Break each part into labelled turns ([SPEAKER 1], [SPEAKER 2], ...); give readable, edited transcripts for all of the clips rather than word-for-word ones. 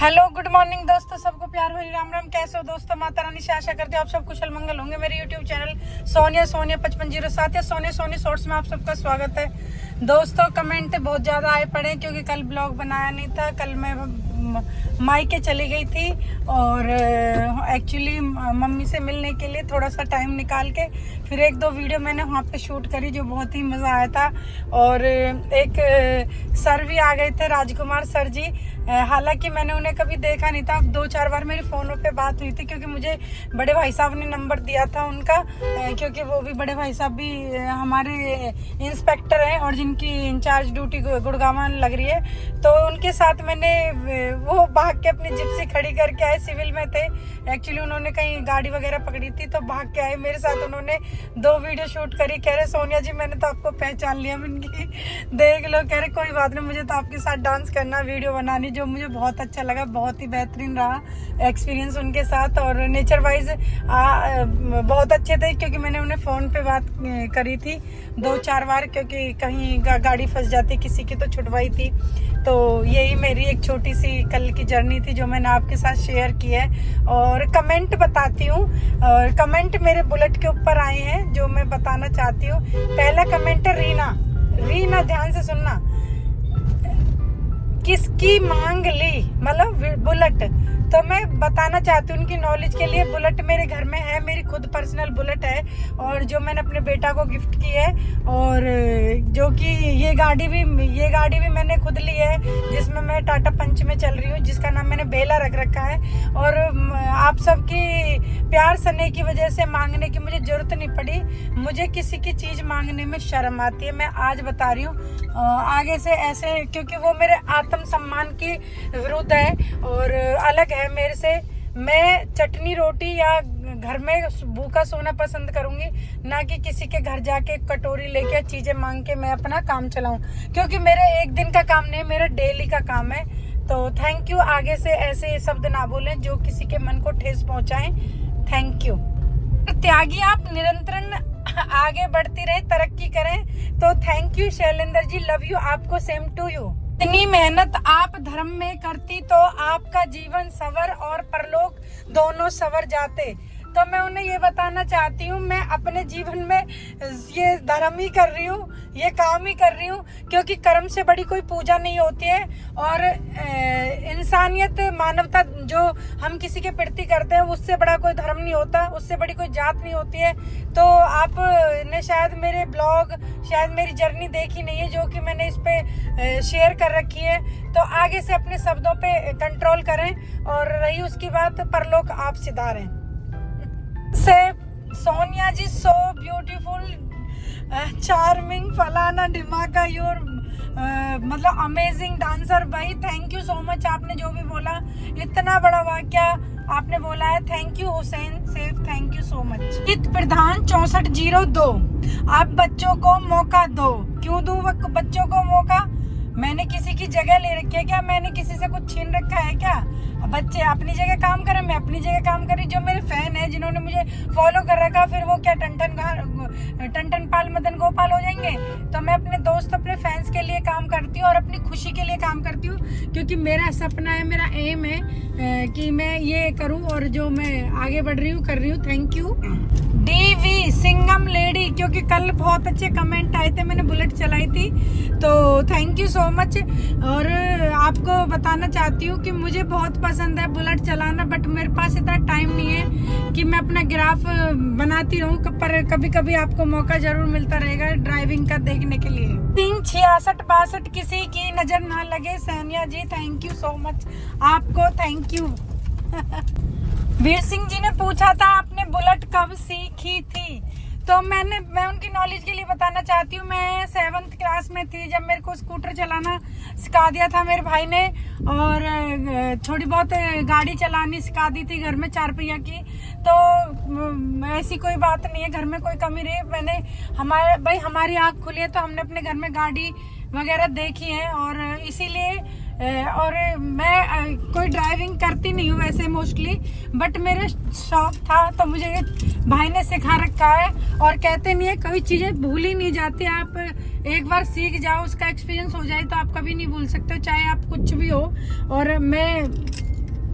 [SPEAKER 1] Hello good morning दोस्तों, सबको प्यार भरी राम राम। कैसे हो दोस्तों? माता रानी से आशा करते हो आप सब कुशल मंगल होंगे। मेरे यूट्यूब चैनल सोनिया 5507 या सोनी शॉर्ट्स में आप सबका स्वागत है। दोस्तों कमेंट बहुत ज़्यादा आए पड़े क्योंकि कल ब्लॉग बनाया नहीं था। कल मैं मायके चली गई थी और एक्चुअली मम्मी से मिलने के लिए थोड़ा सा टाइम निकाल के फिर एक दो वीडियो मैंने वहाँ पे शूट करी जो बहुत ही मज़ा आया था। और एक सर भी आ गए थे, राजकुमार सर जी। हालांकि मैंने उन्हें कभी देखा नहीं था, 2-4 बार मेरी फ़ोनों पे बात हुई थी क्योंकि मुझे बड़े भाई साहब ने नंबर दिया था उनका, क्योंकि वो भी बड़े भाई साहब भी हमारे इंस्पेक्टर हैं और जिनकी इंचार्ज ड्यूटी गुड़गांव लग रही है। तो उनके साथ मैंने वो भाग के अपनी जिप्सी खड़ी करके आए, सिविल में थे एक्चुअली। उन्होंने कहीं गाड़ी वगैरह पकड़ी थी तो भाग के आए मेरे साथ। उन्होंने 2 वीडियो शूट करी। कह रहे सोनिया जी मैंने तो आपको पहचान लिया। इनकी देख लो। कह रहे कोई बात नहीं, मुझे तो आपके साथ डांस करना, वीडियो बनानी, जो मुझे बहुत अच्छा लगा। बहुत ही बेहतरीन रहा एक्सपीरियंस उनके साथ। और नेचर वाइज बहुत अच्छे थे क्योंकि मैंने उन्हें फ़ोन पे बात करी थी 2-4 बार, क्योंकि कहीं गाड़ी फंस जाती किसी की तो छुटवाई थी। तो यही मेरी एक छोटी सी कल की जर्नी थी जो मैंने आपके साथ शेयर की है। और कमेंट बताती हूँ, और कमेंट मेरे बुलेट के ऊपर आए हैं जो मैं बताना चाहती हूँ। पहला कमेंट है रीना, ध्यान से सुनना। किसकी मांग ली, मतलब बुलेट। तो मैं बताना चाहती हूँ उनकी नॉलेज के लिए, बुलेट मेरे घर में है, मेरी खुद पर्सनल बुलेट है और जो मैंने अपने बेटा को गिफ्ट की है। और जो कि ये गाड़ी भी मैंने खुद ली है, जिसमें मैं टाटा पंच में चल रही हूँ, जिसका नाम मैंने बेला रख रखा है। और आप सबकी प्यार स्नेह की वजह से मांगने की मुझे जरूरत नहीं पड़ी। मुझे किसी की चीज मांगने में शर्म आती है, मैं आज बता रही हूँ। आगे से ऐसे, क्योंकि वो मेरे आत्म सम्मान की विरुद्ध है और अलग है मेरे से। मैं चटनी रोटी या घर में भूखा सोना पसंद करूंगी, ना कि किसी के घर जाके कटोरी लेके चीजें मांग के मैं अपना काम चलाऊं, क्योंकि मेरे एक दिन का काम नहीं, मेरा डेली का काम है। तो थैंक यू। आगे से ऐसे शब्द ना बोलें जो किसी के मन को ठेस पहुंचाएं। Thank you. त्यागी आप निरंतर आगे बढ़ती रहे, तरक्की करें। तो thank you Shailendra ji, love you. आपको सेम टू यू। इतनी मेहनत आप धर्म में करती तो आपका जीवन सवर और परलोक दोनों सवर जाते। तो मैं उन्हें ये बताना चाहती हूँ, मैं अपने जीवन में ये धर्म ही कर रही हूँ, ये काम ही कर रही हूँ, क्योंकि कर्म से बड़ी कोई पूजा नहीं होती है। और इंसानियत, मानवता जो हम किसी के प्रति करते हैं, उससे बड़ा कोई धर्म नहीं होता, उससे बड़ी कोई जात नहीं होती है। तो आपने शायद मेरे ब्लॉग, शायद मेरी जर्नी देखी नहीं है जो कि मैंने इस पे शेयर कर रखी है। तो आगे से अपने शब्दों पे कंट्रोल करें। और रही उसकी बात, परलोक आप सिधारें। से सोनिया जी सो ब्यूटीफुल, चार्मिंग, फलाना ढिमाका, योर मतलब अमेजिंग डांसर। भाई थैंक यू सो मच, आपने जो भी बोला, इतना बड़ा वाक्य आपने बोला है। Thank you Hussain safe, thank you so much. हित प्रधान 6402, आप बच्चों को मौका दो। क्यों दूं बच्चों को मौका? मैंने किसी की जगह ले रखी है क्या? मैंने किसी से कुछ छीन रखा है क्या? बच्चे अपनी जगह काम करें, मैं अपनी जगह काम करी। जो मेरे फैन है, जिन्होंने मुझे फॉलो कर रखा, फिर वो क्या टन पाल मदन गोपाल हो जाएंगे? तो मैं अपने दोस्त, अपने फैंस के लिए काम करती हूँ और अपनी खुशी के लिए काम करती हूँ, क्योंकि मेरा सपना है, मेरा एम है कि मैं ये करूँ और जो मैं आगे बढ़ रही हूँ, कर रही हूँ। Thank you DV Singham lady, क्योंकि कल बहुत अच्छे कमेंट आए थे, मैंने बुलेट चलाई थी, तो थैंक यू सो मच। और आपको बताना चाहती हूँ कि मुझे बहुत पसंद है बुलेट चलाना, बट मेरे पास इतना टाइम नहीं है कि मैं अपना ग्राफ बनाती रहूँ। पर कभी कभी आपको मौका जरूर मिलता रहेगा ड्राइविंग का देखने के लिए। 6662 किसी की नजर ना लगे। सोनिया जी थैंक यू सो मच, आपको थैंक यू। वीर सिंह जी ने पूछा था आपने बुलेट कब सीखी थी? तो मैं उनकी नॉलेज के लिए बताना चाहती हूँ। मैं 7th क्लास में थी जब मेरे को स्कूटर चलाना सिखा दिया था मेरे भाई ने, और थोड़ी बहुत गाड़ी चलानी सिखा दी थी घर में 4 पहिया की। तो ऐसी कोई बात नहीं है, घर में कोई कमी रही, हमारी आँख खुली है तो हमने अपने घर में गाड़ी वगैरह देखी है। और इसीलिए और मैं कोई ड्राइविंग करती नहीं हूँ वैसे मोस्टली, बट मेरे शौक था तो मुझे भाई ने सिखा रखा है। और कहते नहीं है कभी चीजें भूल ही नहीं जाती, आप एक बार सीख जाओ, उसका एक्सपीरियंस हो जाए तो आप कभी नहीं भूल सकते, चाहे आप कुछ भी हो। और मैं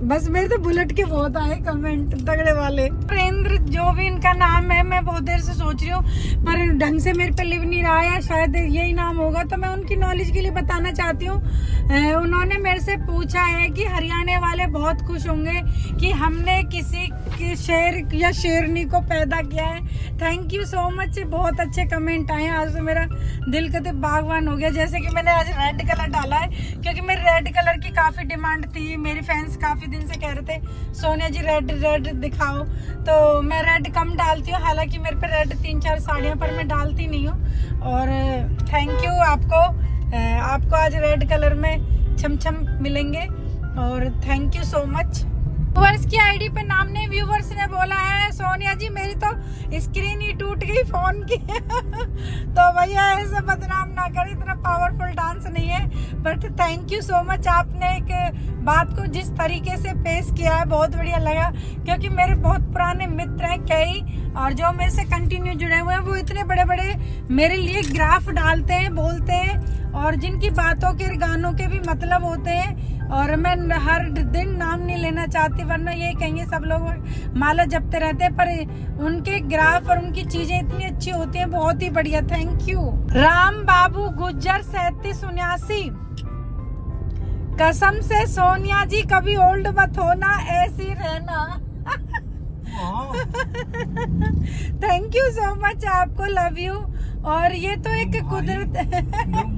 [SPEAKER 1] बस मेरे तो बुलेट के बहुत आए कमेंट तगड़े वाले। नरेंद्र जो भी इनका नाम है, मैं बहुत देर से सोच रही हूँ पर ढंग से मेरे पे लिव नहीं रहा है, शायद यही नाम होगा, तो मैं उनकी नॉलेज के लिए बताना चाहती हूँ। उन्होंने मेरे से पूछा है कि हरियाणा वाले बहुत खुश होंगे कि हमने किसी की शेर या शेरनी को पैदा किया है। थैंक यू सो मच, बहुत अच्छे कमेंट आए। आज तो मेरा दिल का तो बागवान हो गया। जैसे कि मैंने आज रेड कलर डाला है क्योंकि मेरी रेड कलर की काफी डिमांड थी, मेरे फैंस काफी दिन से कह रहे थे सोनिया जी रेड रेड दिखाओ, तो मैं रेड कम डालती हूँ। हालांकि मेरे पे रेड 3-4 साड़ियाँ पर मैं डालती नहीं हूँ। और थैंक यू आपको आज रेड कलर में छम मिलेंगे और thank you so much. Viewers की आईडी पे नाम नहीं, व्यूअर्स ने बोला है सोनिया जी मेरी तो स्क्रीन ही टूट गई फोन की तो भैया ऐसे बदनाम ना करें, इतना पावरफुल डांस नहीं है। But thank you so much, आपने एक बात को जिस तरीके से पेश किया है बहुत बढ़िया लगा। क्योंकि मेरे बहुत पुराने मित्र हैं कई, और जो मेरे से कंटिन्यू जुड़े हुए हैं, वो इतने बड़े बड़े मेरे लिए ग्राफ डालते हैं, बोलते हैं, और जिनकी बातों के गानों के भी मतलब होते हैं। और मैं हर दिन नाम नहीं लेना चाहती, वरना ये कहेंगे सब लोग माला जपते रहते हैं, पर उनके ग्राफ और उनकी चीजें इतनी अच्छी होती हैं, बहुत ही बढ़िया। Thank you. राम बाबू गुज्जर 3779, कसम से सोनिया जी कभी ओल्ड मत होना, ऐसी रहना थैंक यू सो मच, आपको लव यू। और ये तो एक कुदरत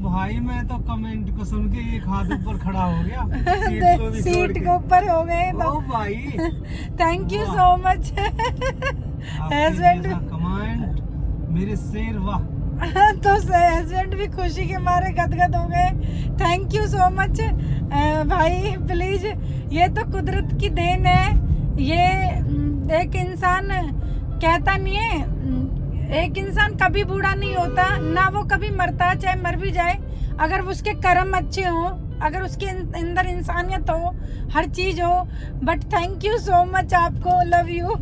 [SPEAKER 2] भाई मैं तो कमेंट को सुन के एक हाथ ऊपर खड़ा हो गया,
[SPEAKER 1] सीट के ऊपर हो गए तो
[SPEAKER 2] भाई
[SPEAKER 1] thank you so much husband
[SPEAKER 2] comment मेरे शेर, वाह
[SPEAKER 1] तो हस्बैंड भी खुशी के मारे गदगद हो गए। थैंक यू सो मच भाई, प्लीज ये तो कुदरत की देन है। ये एक इंसान कहता नहीं है, एक इंसान कभी बूढ़ा नहीं होता, ना वो कभी मरता, चाहे मर भी जाए, अगर उसके कर्म अच्छे हो, अगर उसके अंदर इंसानियत हो, हर चीज हो। But thank you so much, आपको लव यू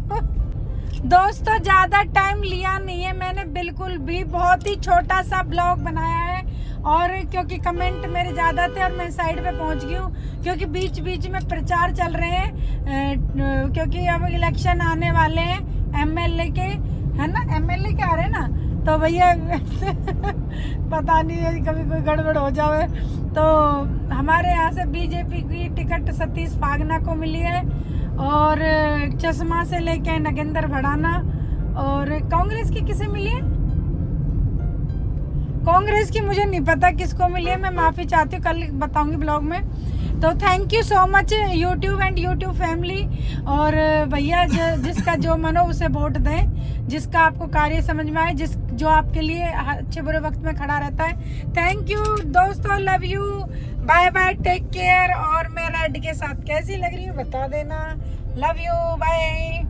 [SPEAKER 1] दोस्तों। ज्यादा टाइम लिया नहीं है मैंने, बिल्कुल भी बहुत ही छोटा सा ब्लॉग बनाया है। और क्योंकि कमेंट मेरे ज्यादा थे और मैं साइड पे पहुंच गई हूँ, क्योंकि बीच बीच में प्रचार चल रहे हैं, क्योंकि अब इलेक्शन आने वाले हैं एमएलए के, है ना, एमएलए के आ रहे हैं ना, तो भैया पता नहीं है कभी कोई गड़बड़ हो जाए। तो हमारे यहाँ से बीजेपी की टिकट सतीश फागना को मिली है, और चश्मा से लेके नगेंद्र भड़ाना, और कांग्रेस की किसे मिली है, कांग्रेस की मुझे नहीं पता किसको मिली है, मैं माफी चाहती हूँ, कल बताऊंगी ब्लॉग में। तो thank you so much YouTube and YouTube family. और भैया जिसका जो मन हो उसे वोट दें, जिसका आपको कार्य समझ में आए, जो आपके लिए अच्छे बुरे वक्त में खड़ा रहता है। थैंक यू दोस्तों, love you, bye bye, take care. और मैं रेड के साथ कैसी लग रही हूँ बता देना, लव यू, बाय।